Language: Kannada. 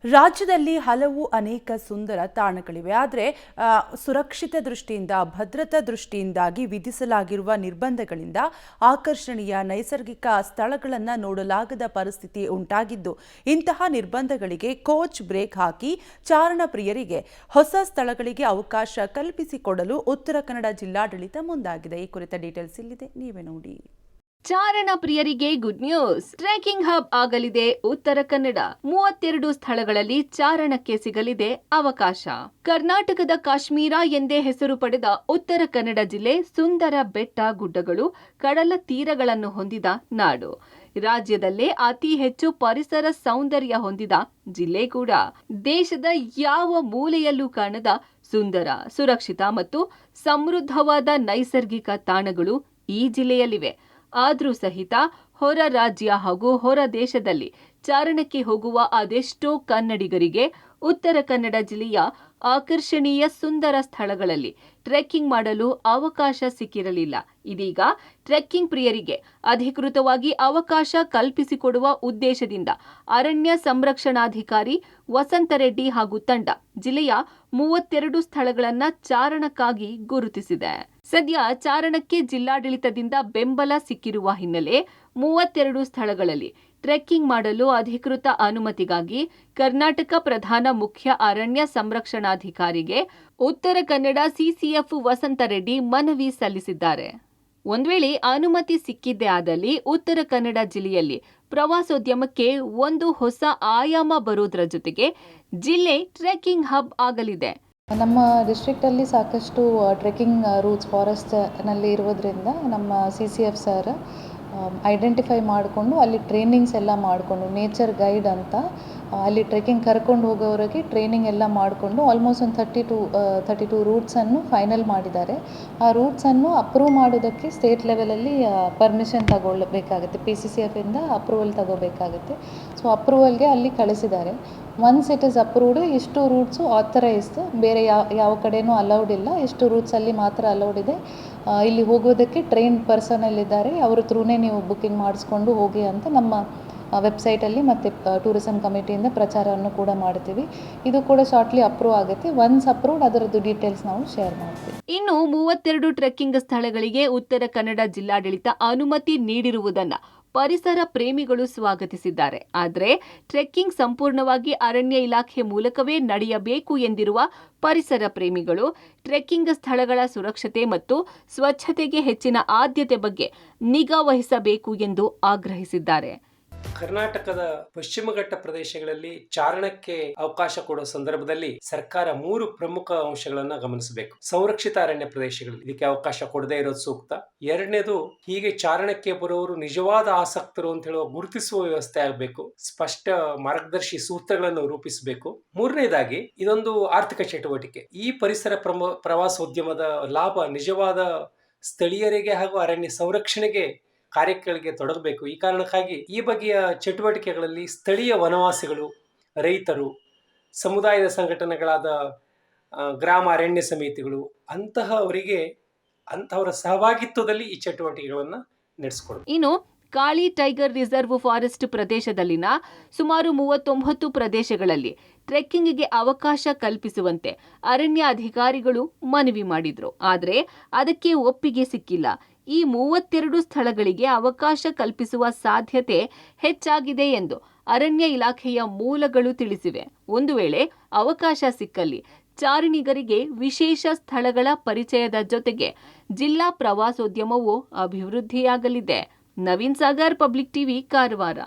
ರಾಜ್ಯದಲ್ಲಿ ಹಲವು ಅನೇಕ ಸುಂದರ ತಾಣಗಳಿವೆ. ಆದರೆ ಸುರಕ್ಷಿತ ದೃಷ್ಟಿಯಿಂದ, ಭದ್ರತಾ ದೃಷ್ಟಿಯಿಂದಾಗಿ ವಿಧಿಸಲಾಗಿರುವ ನಿರ್ಬಂಧಗಳಿಂದ ಆಕರ್ಷಣೀಯ ನೈಸರ್ಗಿಕ ಸ್ಥಳಗಳನ್ನು ನೋಡಲಾಗದ ಪರಿಸ್ಥಿತಿ ಉಂಟಾಗಿದ್ದು, ಇಂತಹ ನಿರ್ಬಂಧಗಳಿಗೆ ಕೋಚ್ ಬ್ರೇಕ್ ಹಾಕಿ ಚಾರಣ ಪ್ರಿಯರಿಗೆ ಹೊಸ ಸ್ಥಳಗಳಿಗೆ ಅವಕಾಶ ಕಲ್ಪಿಸಿಕೊಡಲು ಉತ್ತರ ಕನ್ನಡ ಜಿಲ್ಲಾಡಳಿತ ಮುಂದಾಗಿದೆ. ಈ ಕುರಿತ ಡೀಟೇಲ್ಸ್ ಇಲ್ಲಿದೆ, ನೀವೇ ನೋಡಿ. ಚಾರಣ ಪ್ರಿಯರಿಗೆ ಗುಡ್ ನ್ಯೂಸ್. ಟ್ರೆಕಿಂಗ್ ಹಬ್ ಆಗಲಿದೆ ಉತ್ತರ ಕನ್ನಡ. 32 ಸ್ಥಳಗಳಲ್ಲಿ ಚಾರಣಕ್ಕೆ ಸಿಗಲಿದೆ ಅವಕಾಶ. ಕರ್ನಾಟಕದ ಕಾಶ್ಮೀರ ಎಂದೇ ಹೆಸರು ಪಡೆದ ಉತ್ತರ ಕನ್ನಡ ಜಿಲ್ಲೆ ಸುಂದರ ಬೆಟ್ಟ ಗುಡ್ಡಗಳು, ಕಡಲ ತೀರಗಳನ್ನು ಹೊಂದಿದ ನಾಡು. ರಾಜ್ಯದಲ್ಲೇ ಅತಿ ಹೆಚ್ಚು ಪರಿಸರ ಸೌಂದರ್ಯ ಹೊಂದಿದ ಜಿಲ್ಲೆ ಕೂಡ. ದೇಶದ ಯಾವ ಮೂಲೆಯಲ್ಲೂ ಕಾಣದ ಸುಂದರ, ಸುರಕ್ಷಿತ ಮತ್ತು ಸಮೃದ್ಧವಾದ ನೈಸರ್ಗಿಕ ತಾಣಗಳು ಈ ಜಿಲ್ಲೆಯಲ್ಲಿವೆ. ಆದರೂ ಸಹಿತ ಹೊರ ರಾಜ್ಯ ಹಾಗೂ ಹೊರ ದೇಶದಲ್ಲಿ ಚಾರಣಕ್ಕೆ ಹೋಗುವ ಅದೆಷ್ಟೋ ಕನ್ನಡಿಗರಿಗೆ ಉತ್ತರ ಕನ್ನಡ ಜಿಲ್ಲೆಯ ಆಕರ್ಷಣೀಯ ಸುಂದರ ಸ್ಥಳಗಳಲ್ಲಿ ಟ್ರೆಕ್ಕಿಂಗ್ ಮಾಡಲು ಅವಕಾಶ ಸಿಕ್ಕಿರಲಿಲ್ಲ. ಇದೀಗ ಟ್ರೆಕ್ಕಿಂಗ್ ಪ್ರಿಯರಿಗೆ ಅಧಿಕೃತವಾಗಿ ಅವಕಾಶ ಕಲ್ಪಿಸಿಕೊಡುವ ಉದ್ದೇಶದಿಂದ ಅರಣ್ಯ ಸಂರಕ್ಷಣಾಧಿಕಾರಿ ವಸಂತರೆಡ್ಡಿ ಹಾಗೂ ತಂಡ ಜಿಲ್ಲೆಯ 32 ಸ್ಥಳಗಳನ್ನು ಚಾರಣಕ್ಕಾಗಿ ಗುರುತಿಸಿದೆ. ಸದ್ಯ ಚಾರಣಕ್ಕೆ ಜಿಲ್ಲಾಡಳಿತದಿಂದ ಬೆಂಬಲ ಸಿಕ್ಕಿರುವ ಹಿನ್ನೆಲೆ 32 ಸ್ಥಳಗಳಲ್ಲಿ ಟ್ರೆಕ್ಕಿಂಗ್ ಮಾಡಲು ಅಧಿಕೃತ ಅನುಮತಿಗಾಗಿ ಕರ್ನಾಟಕ ಪ್ರಧಾನ ಮುಖ್ಯ ಅರಣ್ಯ ಸಂರಕ್ಷಣಾಧಿಕಾರಿಗೆ ಉತ್ತರ ಕನ್ನಡ ಸಿಸಿಎಫ್ ವಸಂತರೆಡ್ಡಿ ಮನವಿ ಸಲ್ಲಿಸಿದ್ದಾರೆ. ಒಂದು ವೇಳೆ ಅನುಮತಿ ಸಿಕ್ಕಿದ್ದೇ ಆದಲ್ಲಿ ಉತ್ತರ ಕನ್ನಡ ಜಿಲ್ಲೆಯಲ್ಲಿ ಪ್ರವಾಸೋದ್ಯಮಕ್ಕೆ ಒಂದು ಹೊಸ ಆಯಾಮ ಬರೋದರ ಜೊತೆಗೆ ಜಿಲ್ಲೆ ಟ್ರೆಕ್ಕಿಂಗ್ ಹಬ್ ಆಗಲಿದೆ. ನಮ್ಮ ಡಿಸ್ಟ್ರಿಕ್ಟಲ್ಲಿ ಸಾಕಷ್ಟು ಟ್ರೆಕ್ಕಿಂಗ್ ರೂಟ್ಸ್ ಫಾರೆಸ್ಟ್ನಲ್ಲಿ ಇರೋದ್ರಿಂದ ನಮ್ಮ CCF ಸರ್ ಐಡೆಂಟಿಫೈ ಮಾಡಿಕೊಂಡು ಅಲ್ಲಿ ಟ್ರೈನಿಂಗ್ಸ್ ಎಲ್ಲ ಮಾಡಿಕೊಂಡು ನೇಚರ್ ಗೈಡ್ ಅಂತ ಅಲ್ಲಿ ಟ್ರೆಕ್ಕಿಂಗ್ ಕರ್ಕೊಂಡು ಹೋಗೋರಿಗೆ ಟ್ರೈನಿಂಗ್ ಎಲ್ಲ ಮಾಡಿಕೊಂಡು ಆಲ್ಮೋಸ್ಟ್ ಒಂದು 32 ರೂಟ್ಸನ್ನು ಫೈನಲ್ ಮಾಡಿದ್ದಾರೆ. ಆ ರೂಟ್ಸನ್ನು ಅಪ್ರೂವ್ ಮಾಡೋದಕ್ಕೆ ಸ್ಟೇಟ್ ಲೆವೆಲಲ್ಲಿ ಪರ್ಮಿಷನ್ ತಗೊಳ್ಬೇಕಾಗುತ್ತೆ. PCCFಯಿಂದ ಅಪ್ರೂವಲ್ ತಗೋಬೇಕಾಗುತ್ತೆ. ಸೊ ಅಪ್ರೂವಲ್ಗೆ ಅಲ್ಲಿ ಕಳಿಸಿದ್ದಾರೆ. ಒನ್ಸ್ ಇಟ್ ಇಸ್ ಅಪ್ರೂವ್ಡ್, ಇಷ್ಟು ರೂಟ್ಸು ಆಥರೈಸ್ಡ್, ಬೇರೆ ಯಾವ ಕಡೆಯೂ ಅಲೌಡ್ ಇಲ್ಲ, ಇಷ್ಟು ರೂಟ್ಸಲ್ಲಿ ಮಾತ್ರ ಅಲೌಡ್ ಇದೆ. ಇಲ್ಲಿ ಹೋಗೋದಕ್ಕೆ ಟ್ರೈನ್ಡ್ ಪರ್ಸನಲ್ ಇದ್ದಾರೆ, ಅವ್ರ ಥ್ರೂನೇ ನೀವು ಬುಕ್ಕಿಂಗ್ ಮಾಡಿಸ್ಕೊಂಡು ಹೋಗಿ ಅಂತ ನಮ್ಮ ವೆಬ್ಸೈಟಲ್ಲಿ ಮತ್ತು ಟೂರಿಸಂ ಕಮಿಟಿಯಿಂದ ಪ್ರಚಾರವನ್ನು ಕೂಡ ಮಾಡ್ತೀವಿ. ಇದು ಕೂಡ ಶಾರ್ಟ್ಲಿ ಅಪ್ರೂವ್ ಆಗುತ್ತೆ. ಒನ್ಸ್ ಅಪ್ರೂವ್ಡ್ ಅದರದ್ದು ಡೀಟೇಲ್ಸ್ ನಾವು ಶೇರ್ ಮಾಡ್ತೀವಿ. ಇನ್ನು 32 ಟ್ರೆಕ್ಕಿಂಗ್ ಸ್ಥಳಗಳಿಗೆ ಉತ್ತರ ಕನ್ನಡ ಜಿಲ್ಲಾಡಳಿತ ಅನುಮತಿ ನೀಡಿರುವುದನ್ನು ಪರಿಸರ ಪ್ರೇಮಿಗಳು ಸ್ವಾಗತಿಸಿದ್ದಾರೆ. ಆದರೆ ಟ್ರೆಕ್ಕಿಂಗ್ ಸಂಪೂರ್ಣವಾಗಿ ಅರಣ್ಯ ಇಲಾಖೆ ಮೂಲಕವೇ ನಡೆಯಬೇಕು ಎಂದಿರುವ ಪರಿಸರ ಪ್ರೇಮಿಗಳು ಟ್ರೆಕ್ಕಿಂಗ್ ಸ್ಥಳಗಳ ಸುರಕ್ಷತೆ ಮತ್ತು ಸ್ವಚ್ಛತೆಗೆ ಹೆಚ್ಚಿನ ಆದ್ಯತೆ ಬಗ್ಗೆ ನಿಗಾ ವಹಿಸಬೇಕು ಎಂದು ಆಗ್ರಹಿಸಿದ್ದಾರೆ. ಕರ್ನಾಟಕದ ಪಶ್ಚಿಮ ಘಟ್ಟ ಪ್ರದೇಶಗಳಲ್ಲಿ ಚಾರಣಕ್ಕೆ ಅವಕಾಶ ಕೊಡುವ ಸಂದರ್ಭದಲ್ಲಿ ಸರ್ಕಾರ 3 ಪ್ರಮುಖ ಅಂಶಗಳನ್ನ ಗಮನಿಸಬೇಕು. ಸಂರಕ್ಷಿತ ಅರಣ್ಯ ಪ್ರದೇಶಗಳಲ್ಲಿ ಇದಕ್ಕೆ ಅವಕಾಶ ಕೊಡದೇ ಇರೋದು ಸೂಕ್ತ. ಎರಡನೇದು, ಹೀಗೆ ಚಾರಣಕ್ಕೆ ಬರೋರು ನಿಜವಾದ ಆಸಕ್ತರು ಅಂತ ಹೇಳುವ ಗುರುತಿಸುವ ವ್ಯವಸ್ಥೆ ಆಗಬೇಕು. ಸ್ಪಷ್ಟ ಮಾರ್ಗದರ್ಶಿ ಸೂತ್ರಗಳನ್ನು ರೂಪಿಸಬೇಕು. ಮೂರನೇದಾಗಿ, ಇದೊಂದು ಆರ್ಥಿಕ ಚಟುವಟಿಕೆ. ಈ ಪರಿಸರ ಪ್ರವಾಸೋದ್ಯಮದ ಲಾಭ ನಿಜವಾದ ಸ್ಥಳೀಯರಿಗೆ ಹಾಗೂ ಅರಣ್ಯ ಸಂರಕ್ಷಣೆಗೆ ಕಾರ್ಯಗಳಿಗೆ ತೊಡಗಬೇಕು. ಈ ಕಾರಣಕ್ಕಾಗಿ ಈ ಬಗೆಯ ಚಟುವಟಿಕೆಗಳಲ್ಲಿ ಸ್ಥಳೀಯ ವನವಾಸಿಗಳು, ರೈತರು, ಸಮುದಾಯದ ಸಂಘಟನೆಗಳಾದ ಗ್ರಾಮ ಅರಣ್ಯ ಸಮಿತಿಗಳು ಅಂತಹವರ ಸಹಭಾಗಿತ್ವದಲ್ಲಿ ಈ ಚಟುವಟಿಕೆಗಳನ್ನು ನಡೆಸಿಕೊಡಬೇಕು. ಇನ್ನು ಕಾಳಿ ಟೈಗರ್ ರಿಸರ್ವ್ ಫಾರೆಸ್ಟ್ ಪ್ರದೇಶದಲ್ಲಿನ ಸುಮಾರು 39 ಪ್ರದೇಶಗಳಲ್ಲಿ ಟ್ರೆಕ್ಕಿಂಗ್ಗೆ ಅವಕಾಶ ಕಲ್ಪಿಸುವಂತೆ ಅರಣ್ಯ ಅಧಿಕಾರಿಗಳು ಮನವಿ ಮಾಡಿದ್ರು. ಆದರೆ ಅದಕ್ಕೆ ಒಪ್ಪಿಗೆ ಸಿಕ್ಕಿಲ್ಲ. ಈ 32 ಸ್ಥಳಗಳಿಗೆ ಅವಕಾಶ ಕಲ್ಪಿಸುವ ಸಾಧ್ಯತೆ ಹೆಚ್ಚಾಗಿದೆ ಎಂದು ಅರಣ್ಯ ಇಲಾಖೆಯ ಮೂಲಗಳು ತಿಳಿಸಿವೆ. ಒಂದು ವೇಳೆ ಅವಕಾಶ ಸಿಕ್ಕಲ್ಲಿ ಚಾರಣಿಗರಿಗೆ ವಿಶೇಷ ಸ್ಥಳಗಳ ಪರಿಚಯದ ಜೊತೆಗೆ ಜಿಲ್ಲಾ ಪ್ರವಾಸೋದ್ಯಮವು ಅಭಿವೃದ್ಧಿಯಾಗಲಿದೆ. Naveen Sagar, public TV, Karwar.